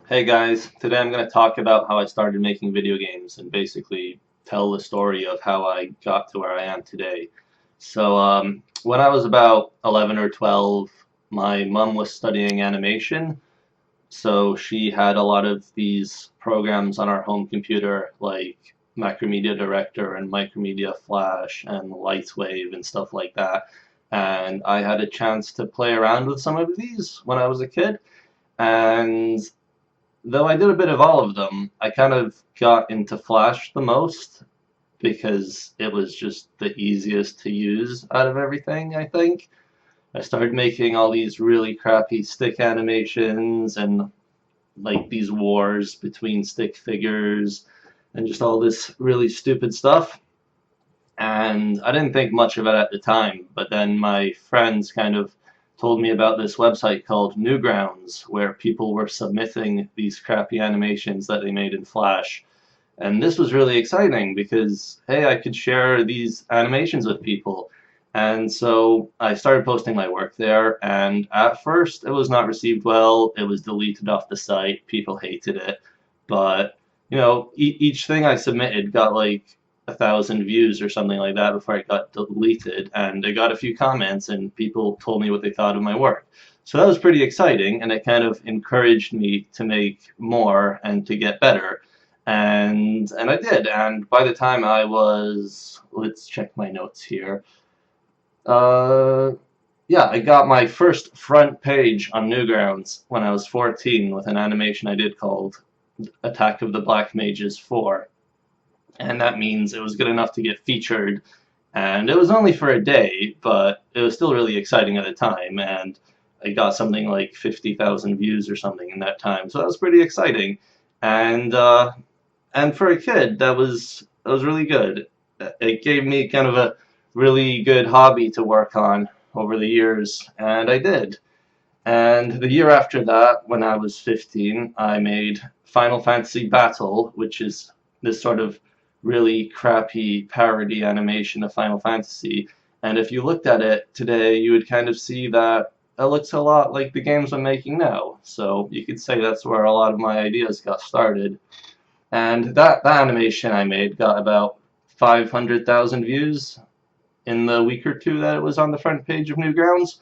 Hey guys, today I'm going to talk about how I started making video games and basically tell the story of how I got to where I am today. When I was about 11 or 12, my mom was studying animation, so she had a lot of these programs on our home computer like Macromedia Director and Micromedia Flash and Lightwave and stuff like that. And I had a chance to play around with some of these when I was a kid. And though I did a bit of all of them, I kind of got into Flash the most because it was just the easiest to use out of everything, I think. I started making all these really crappy stick animations and like these wars between stick figures and just all this really stupid stuff. And I didn't think much of it at the time, but then my friends kind of told me about this website called Newgrounds, where people were submitting these crappy animations that they made in Flash. And this was really exciting because, hey, I could share these animations with people. And so I started posting my work there, and at first it was not received well. It was deleted off the site. People hated it. But, each thing I submitted got like 1,000 views or something like that before it got deleted, and I got a few comments, and people told me what they thought of my work. So that was pretty exciting, and it kind of encouraged me to make more and to get better. And I did. And by the time I was, let's check my notes here. Uh, yeah, I got my first front page on Newgrounds when I was 14 with an animation I did called Attack of the Black Mages 4. And that means it was good enough to get featured. And it was only for a day, but it was still really exciting at the time. And I got something like 50,000 views or something in that time, so that was pretty exciting. And uh, and for a kid, that was really good. It gave me kind of a really good hobby to work on over the years, and I did. And the year after that, when I was 15, I made Final Fantasy Battle, which is this sort of really crappy parody animation of Final Fantasy. And if you looked at it today, you would kind of see that it looks a lot like the games I'm making now. So you could say that's where a lot of my ideas got started. And that animation I made got about 500,000 views in the week or two that it was on the front page of Newgrounds.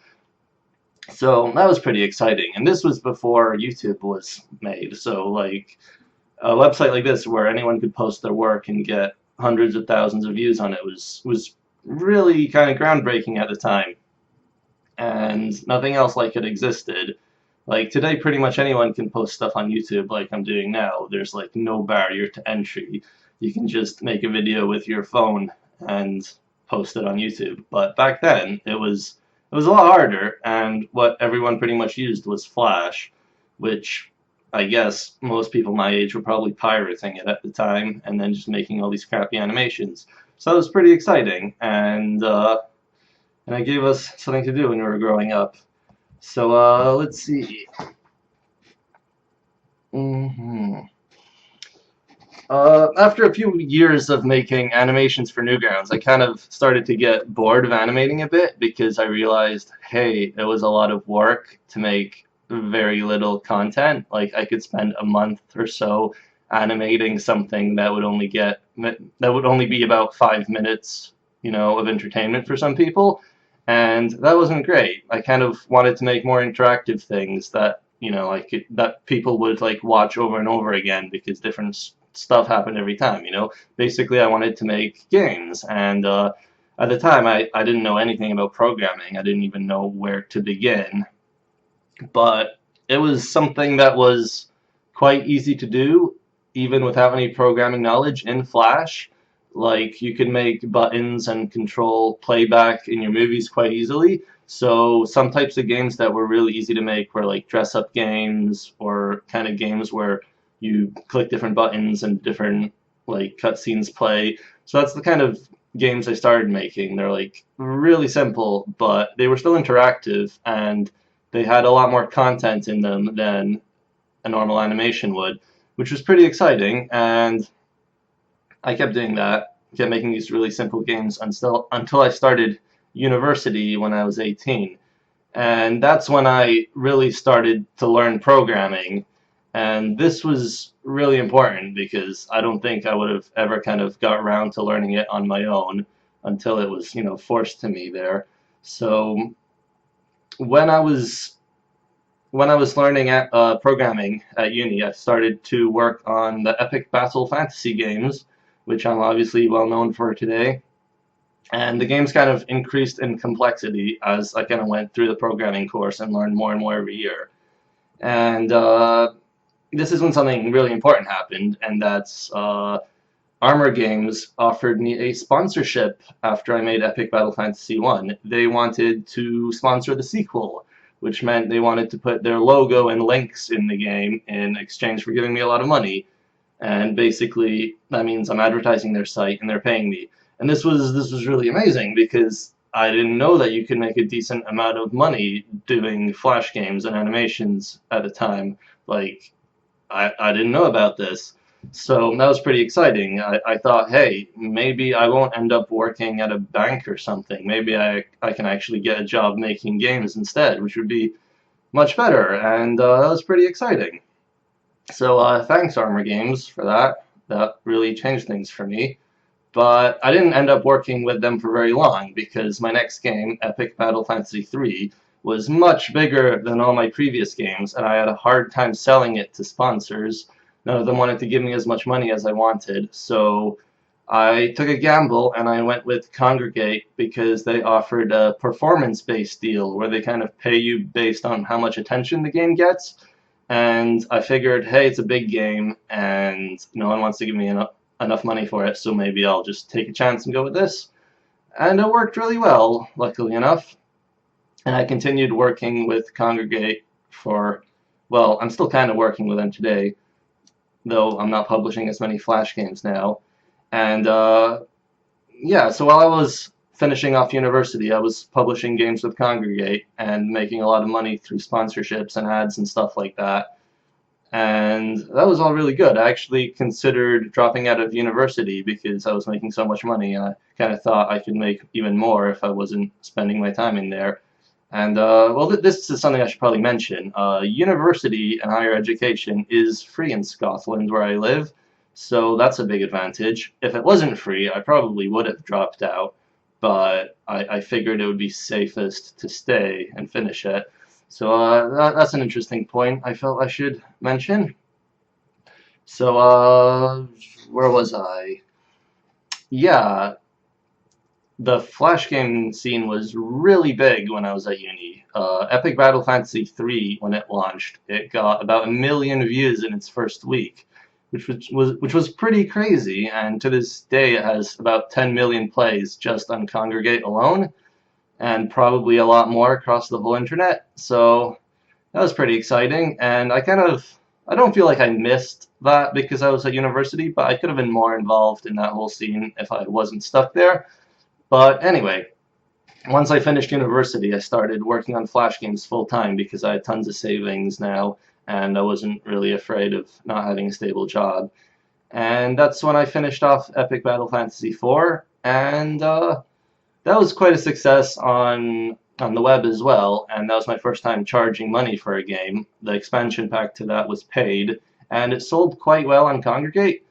So that was pretty exciting. And this was before YouTube was made. So like a website like this where anyone could post their work and get hundreds of thousands of views on it was really kind of groundbreaking at the time. And nothing else like it existed. Like today, pretty much anyone can post stuff on YouTube like I'm doing now. There's like no barrier to entry. You can just make a video with your phone and post it on YouTube. But back then, it was a lot harder, and what everyone pretty much used was Flash, which I guess most people my age were probably pirating it at the time and then just making all these crappy animations. So it was pretty exciting, and it gave us something to do when we were growing up. So let's see. hmm After a few years of making animations for Newgrounds, I kind of started to get bored of animating a bit because I realized, hey, it was a lot of work to make very little content. Like I could spend a month or so animating something that would only be about 5 minutes, of entertainment for some people, and that wasn't great. I kind of wanted to make more interactive things that that people would like watch over and over again because different stuff happened every time. Basically I wanted to make games, and at the time I didn't know anything about programming. I didn't even know where to begin, but it was something that was quite easy to do even without any programming knowledge in Flash. Like you could make buttons and control playback in your movies quite easily. So some types of games that were really easy to make were like dress up games, or kind of games where you click different buttons and different like cutscenes play. So that's the kind of games I started making. They're like really simple, but they were still interactive, and they had a lot more content in them than a normal animation would, which was pretty exciting. And I kept doing that, kept making these really simple games until I started university when I was 18. And that's when I really started to learn programming. And this was really important because I don't think I would have ever kind of got around to learning it on my own until it was, forced to me there. So when I was learning at programming at uni, I started to work on the epic battle fantasy games, which I'm obviously well known for today. And the games kind of increased in complexity as I kind of went through the programming course and learned more and more every year. And this is when something really important happened, and that's Armor Games offered me a sponsorship after I made Epic Battle Fantasy 1. They wanted to sponsor the sequel, which meant they wanted to put their logo and links in the game in exchange for giving me a lot of money. And basically, that means I'm advertising their site and they're paying me. And this was really amazing because I didn't know that you could make a decent amount of money doing Flash games and animations at the time. Like, I didn't know about this. So that was pretty exciting. I thought, hey, maybe I won't end up working at a bank or something. Maybe I can actually get a job making games instead, which would be much better. And that was pretty exciting. So thanks, Armor Games, for that. That really changed things for me. But I didn't end up working with them for very long because my next game, Epic Battle Fantasy 3, was much bigger than all my previous games, and I had a hard time selling it to sponsors. None of them wanted to give me as much money as I wanted, so I took a gamble and I went with Kongregate because they offered a performance-based deal where they kind of pay you based on how much attention the game gets. And I figured, hey, it's a big game and no one wants to give me enough money for it, so maybe I'll just take a chance and go with this. And it worked really well, luckily enough. And I continued working with Kongregate for, well, I'm still kind of working with them today, though I'm not publishing as many Flash games now. And yeah, so while I was finishing off university, I was publishing games with Kongregate and making a lot of money through sponsorships and ads and stuff like that. And that was all really good. I actually considered dropping out of university because I was making so much money, and I kind of thought I could make even more if I wasn't spending my time in there. And, well, this is something I should probably mention. University and higher education is free in Scotland, where I live, so that's a big advantage. If it wasn't free, I probably would have dropped out, but I figured it would be safest to stay and finish it. So that's an interesting point I felt I should mention. So, where was I? Yeah, the Flash game scene was really big when I was at uni. Epic Battle Fantasy 3, when it launched, it got about 1 million views in its first week, which was pretty crazy. And to this day, it has about 10 million plays just on Kongregate alone, and probably a lot more across the whole internet. So that was pretty exciting. And I don't feel like I missed that because I was at university, but I could have been more involved in that whole scene if I wasn't stuck there. But anyway, once I finished university, I started working on Flash games full time because I had tons of savings now, and I wasn't really afraid of not having a stable job. And that's when I finished off Epic Battle Fantasy 4, and that was quite a success on the web as well, and that was my first time charging money for a game. The expansion pack to that was paid, and it sold quite well on Kongregate.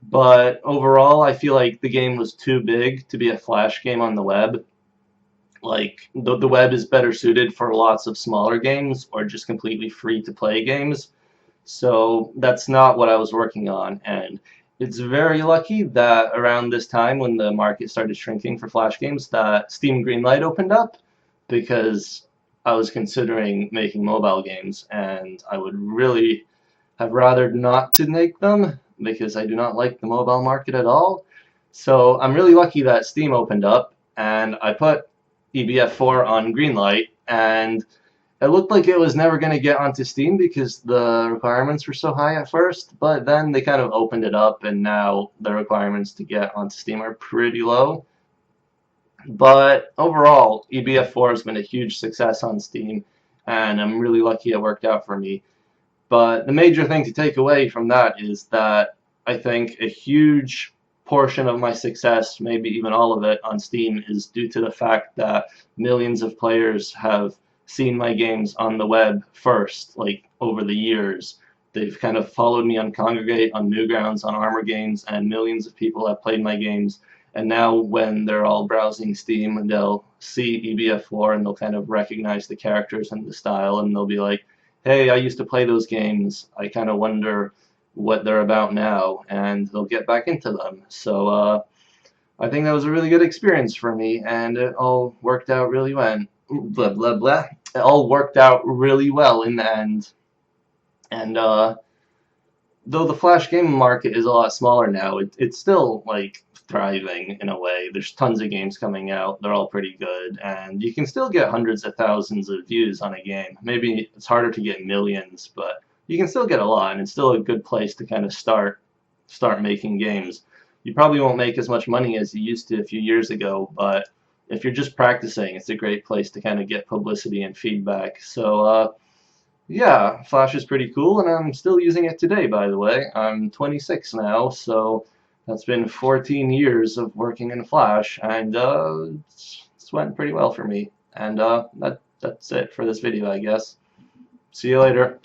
But overall, I feel like the game was too big to be a Flash game on the web. Like, the web is better suited for lots of smaller games or just completely free-to-play games. So that's not what I was working on. And it's very lucky that around this time when the market started shrinking for Flash games that Steam Greenlight opened up, because I was considering making mobile games and I would really have rather not to make them because I do not like the mobile market at all. So I'm really lucky that Steam opened up and I put EBF4 on Greenlight, and it looked like it was never going to get onto Steam because the requirements were so high at first, but then they kind of opened it up and now the requirements to get onto Steam are pretty low. But overall, EBF4 has been a huge success on Steam, and I'm really lucky it worked out for me. But the major thing to take away from that is that I think a huge portion of my success, maybe even all of it, on Steam is due to the fact that millions of players have seen my games on the web first, like over the years. They've kind of followed me on Kongregate, on Newgrounds, on Armor Games, and millions of people have played my games. And now when they're all browsing Steam, and they'll see EBF4 and they'll kind of recognize the characters and the style, and they'll be like, hey, I used to play those games. I kind of wonder what they're about now, and they'll get back into them. So I think that was a really good experience for me, and it all worked out really well. Blah blah blah. It all worked out really well in the end. And though the Flash game market is a lot smaller now, it's still like thriving in a way. There's tons of games coming out. They're all pretty good, and you can still get hundreds of thousands of views on a game. Maybe it's harder to get millions, but you can still get a lot, and it's still a good place to kind of start making games. You probably won't make as much money as you used to a few years ago, but if you're just practicing, it's a great place to kind of get publicity and feedback. So yeah, Flash is pretty cool, and I'm still using it today, by the way. I'm 26 now, so that's been 14 years of working in Flash, and it's went pretty well for me. And that's it for this video, I guess. See you later.